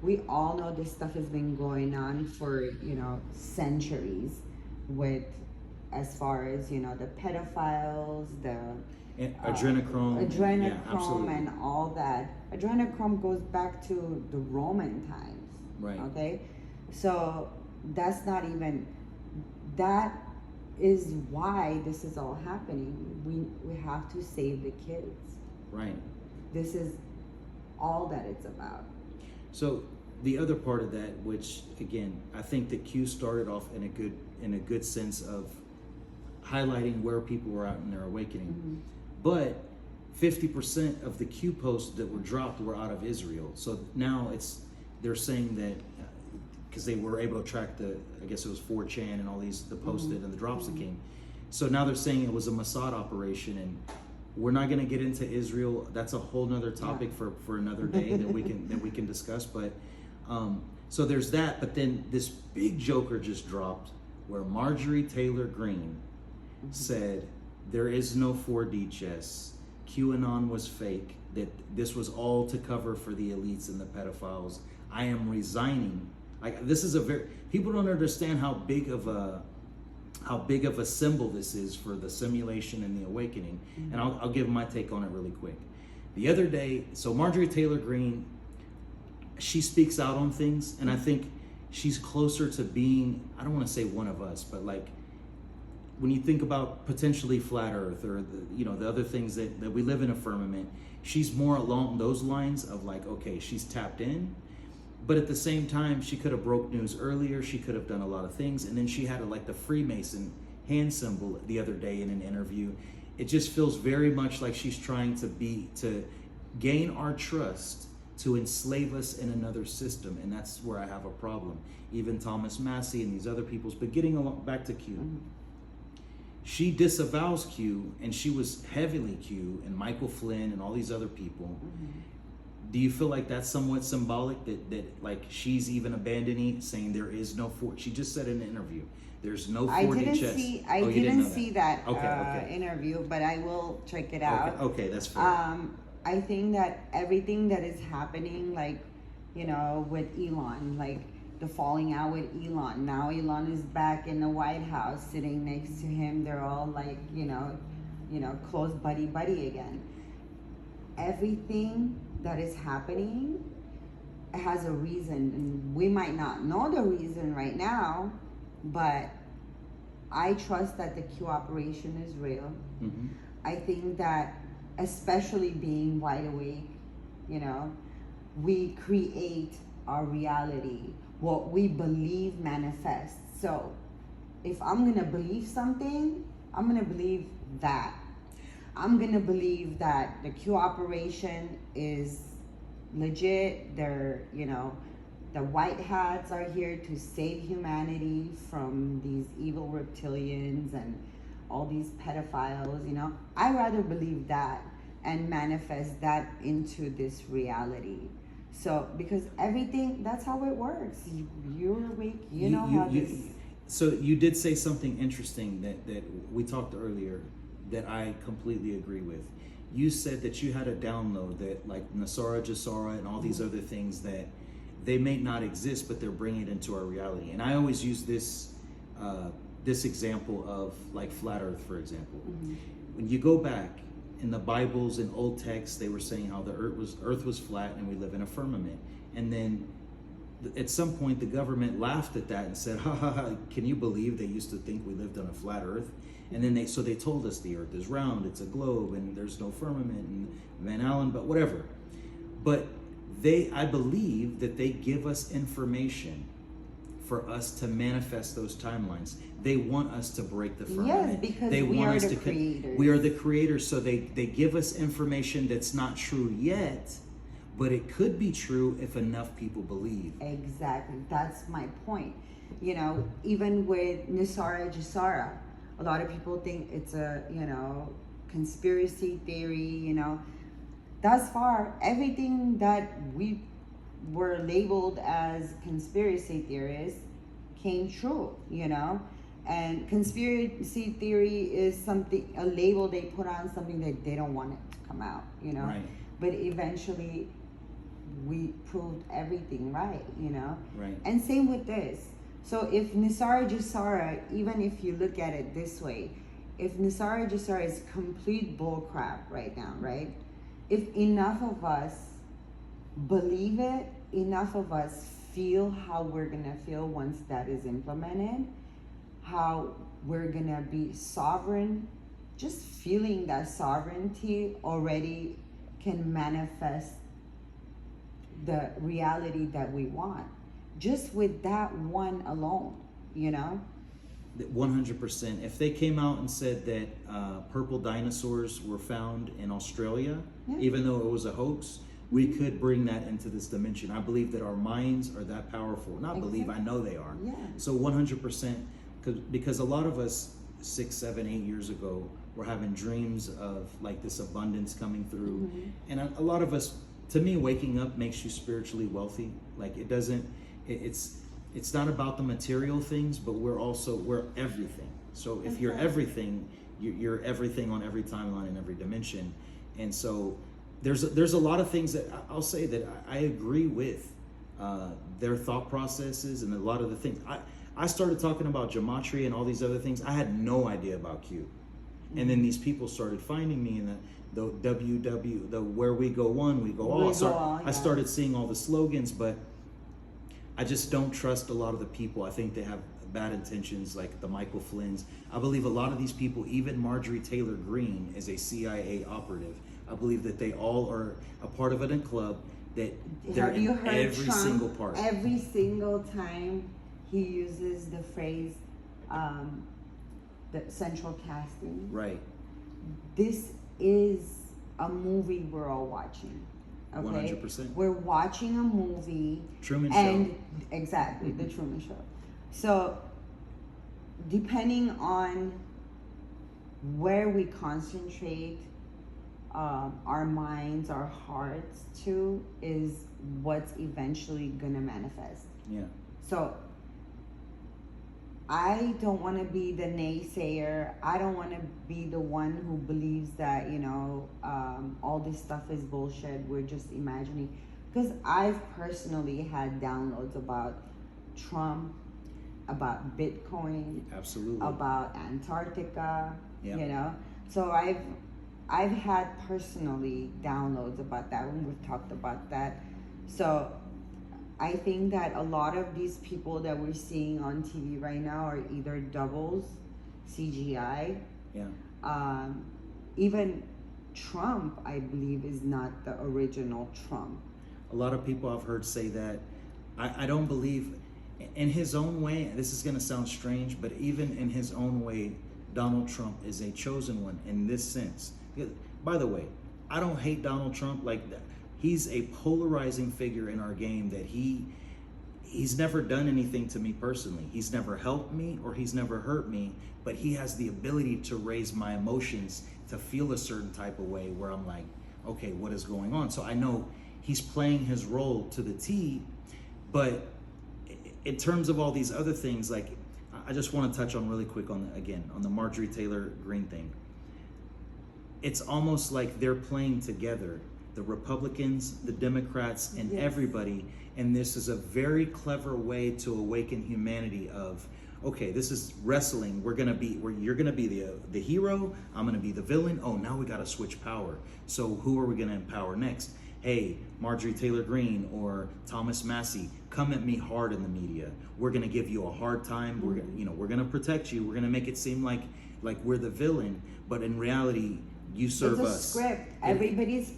we all know this stuff has been going on for, centuries with, as far as, the pedophiles, the And adrenochrome. Yeah, adrenochrome absolutely. and all that. Adrenochrome goes back to the Roman times. Right. Okay? So that's not even, that is why this is all happening. We have to save the kids. Right. This is all that it's about. So the other part of that, which again, I think that Q started off in a good sense of highlighting where people were out in their awakening. Mm-hmm. But 50% of the Q posts that were dropped were out of Israel. So now they're saying that because they were able to track I guess it was 4chan and all the posted Mm-hmm. and the drops Mm-hmm. that came. So now they're saying it was a Mossad operation, and we're not going to get into Israel. That's a whole nother topic for another day that we can discuss. But so there's that. But then this big joker just dropped where Marjorie Taylor Greene said there is no 4D chess. QAnon was fake. That this was all to cover for the elites and the pedophiles. I am resigning. Like, this is people don't understand how big of a symbol this is for the simulation and the awakening. Mm-hmm. And I'll give my take on it really quick. The other day, so Marjorie Taylor Greene, she speaks out on things, and I think she's closer to being, I don't want to say one of us, but like, when you think about potentially flat earth or the other things that we live in a firmament, she's more along those lines of like, okay, she's tapped in, but at the same time, she could have broke news earlier. She could have done a lot of things. And then she had like the Freemason hand symbol the other day in an interview. It just feels very much like she's trying to gain our trust, to enslave us in another system. And that's where I have a problem. Even Thomas Massey and these other people's, but getting along back to Q. Mm-hmm. She disavows Q, and she was heavily Q, and Michael Flynn and all these other people. Mm-hmm. Do you feel like that's somewhat symbolic that like she's even abandoning, saying there is no she just said in an interview, there's no 4D chess. I didn't see that interview, but I will check it out. Okay, that's fair. I think that everything that is happening, like, with Elon, like the falling out with Elon. Now Elon is back in the White House, sitting next to him. They're all like, close buddy again. Everything that is happening has a reason, and we might not know the reason right now, but I trust that the Q operation is real. Mm-hmm. I think that, especially being wide awake, we create our reality. What we believe manifests. So if I'm gonna believe something, I'm gonna believe that. I'm gonna believe that the Q operation is legit. They're, the white hats are here to save humanity from these evil reptilians and all these pedophiles, I'd rather believe that and manifest that into this reality. So, because everything, that's how it works. You're awake, So you did say something interesting that we talked earlier that I completely agree with. You said that you had a download that like Nasara Jasara and all these other things that they may not exist, but they're bringing it into our reality. And I always use this example of like flat earth, for example. Mm-hmm. When you go back in the Bibles and old texts, they were saying how the earth was flat and we live in a firmament. And then at some point the government laughed at that and said, ha ha ha, can you believe they used to think we lived on a flat earth? And then they told us the earth is round, it's a globe, and there's no firmament, and Van Allen, but whatever. But I believe that they give us information for us to manifest those timelines. They want us to break the firmament. Yes, because we are the creators. We are the creators, so they give us information that's not true yet, but it could be true if enough people believe. Exactly, that's my point. Even with Nisara Jisara, a lot of people think it's a, conspiracy theory, Thus far, everything that we were labeled as conspiracy theorists came true, And conspiracy theory is a label they put on something that they don't want it to come out, Right. But eventually, we proved everything right, you know? Right. And same with this. So if Nisara Jasara, even if you look at it this way, if Nisara Jasara is complete bullcrap right now, right? If enough of us believe it, enough of us feel how we're gonna feel once that is implemented, how we're gonna be sovereign, just feeling that sovereignty already can manifest the reality that we want. Just with that one alone, you know? 100%. If they came out and said that purple dinosaurs were found in Australia, Yeah. even though it was a hoax, we could bring that into this dimension. I believe that our minds are that powerful. Not believe, I know they are. Yeah. So 100%, because a lot of us 6, 7, 8 years ago were having dreams of like this abundance coming through. And a lot of us, to me, waking up makes you spiritually wealthy. Like it doesn't, it's not about the material things, but we're everything. So if you're everything, you're everything on every timeline and every dimension. And so there's a lot of things that I'll say that I agree with their thought processes and a lot of the things. I started talking about gematria and all these other things. I had no idea about Q. And then these people started finding me in the where we go one, we go all. So I started seeing all the slogans, but I just don't trust a lot of the people. I think they have bad intentions, like the Michael Flynn's. I believe a lot of these people, even Marjorie Taylor Greene is a CIA operative. I believe that they all are a part of it in club, that they're in every Trump, single part. Every single time he uses the phrase, the central casting. Right. This is a movie we're all watching. Okay? 100%. We're watching a movie. Truman and Show. Exactly, the Truman Show. So, depending on where we concentrate our minds, our hearts to, is what's eventually gonna manifest. Yeah. So, I don't want to be the naysayer. I don't want to be the one who believes that, you know, all this stuff is bullshit. We're just imagining. Because I've personally had downloads about Trump, about Bitcoin, Absolutely. about Antarctica, Yeah. you know. So I've had personally downloads about that when we've talked about that. So I think that a lot of these people that we're seeing on TV right now are either doubles, CGI. Yeah. Even Trump, I believe, is not the original Trump. A lot of people I've heard say that. I don't believe, in his own way, this is going to sound strange, but even in his own way, Donald Trump is a chosen one in this sense. By the way, I don't hate Donald Trump like that. He's a polarizing figure in our game that he's never done anything to me personally. He's never helped me or he's never hurt me, but he has the ability to raise my emotions to feel a certain type of way where I'm like, okay, what is going on? So I know he's playing his role to the T, but in terms of all these other things, like I just want to touch on really quick on the Marjorie Taylor Greene thing. It's almost like they're playing together. The Republicans, the Democrats, and everybody. And this is a very clever way to awaken humanity of, okay, this is wrestling. You're gonna be the hero. I'm gonna be the villain. Oh, now we gotta switch power. So who are we gonna empower next? Hey, Marjorie Taylor Greene or Thomas Massey, come at me hard in the media. We're gonna give you a hard time. We're gonna protect you. We're gonna make it seem like we're the villain, but in reality, you serve us. It's a script. Everybody's